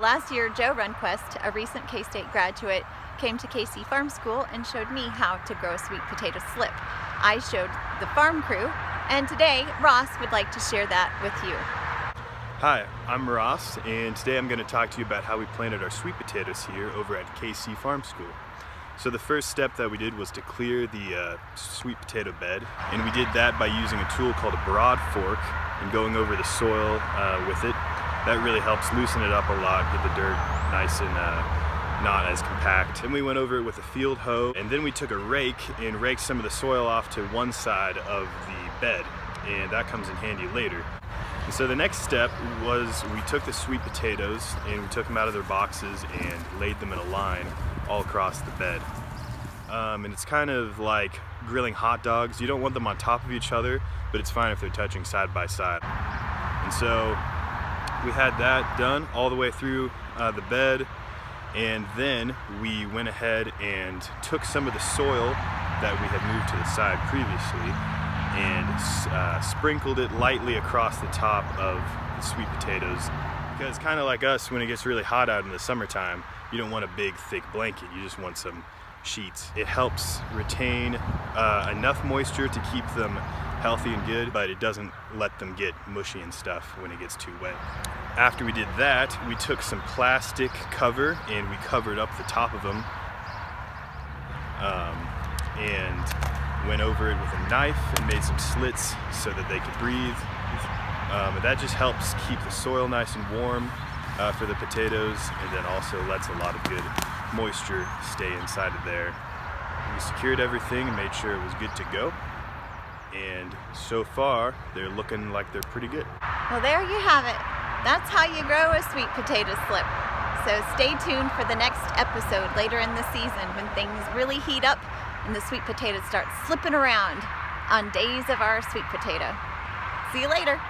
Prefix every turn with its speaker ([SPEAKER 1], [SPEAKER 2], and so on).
[SPEAKER 1] Last year, Joe Runquist, a recent K-State graduate, came to KC Farm School and showed me how to grow a sweet potato slip. I showed the farm crew, and today Ross would like to share that with you.
[SPEAKER 2] Hi, I'm Ross, and today I'm going to talk to you about how we planted our sweet potatoes here over at KC Farm School. So the first step that we did was to clear the sweet potato bed, and we did that by using a tool called a broad fork and going over the soil with it. That really helps loosen it up a lot, get the dirt nice and not as compact. Then we went over it with a field hoe, and then we took a rake and raked some of the soil off to one side of the bed, and that comes in handy later. And so the next step was we took the sweet potatoes and we took them out of their boxes and laid them in a line all across the bed. And it's kind of like grilling hot dogs. You don't want them on top of each other, but it's fine if they're touching side by side. And so we had that done all the way through the bed, and then we went ahead and took some of the soil that we had moved to the side previously and sprinkled it lightly across the top of the sweet potatoes. Because kind of like us, when it gets really hot out in the summertime, you don't want a big thick blanket, you just want some sheets. It helps retain enough moisture to keep them healthy and good, but it doesn't let them get mushy and stuff when it gets too wet. After we did that, we took some plastic cover and we covered up the top of them and went over it with a knife and made some slits so that they could breathe. And that just helps keep the soil nice and warm for the potatoes, and then also lets a lot of good moisture stay inside of there. We secured everything and made sure it was good to go. And so far, they're looking like they're pretty good.
[SPEAKER 1] Well, there you have it. That's how you grow a sweet potato slip. So stay tuned for the next episode later in the season when things really heat up and the sweet potatoes start slipping around on Days of Our Sweet Potato. See you later.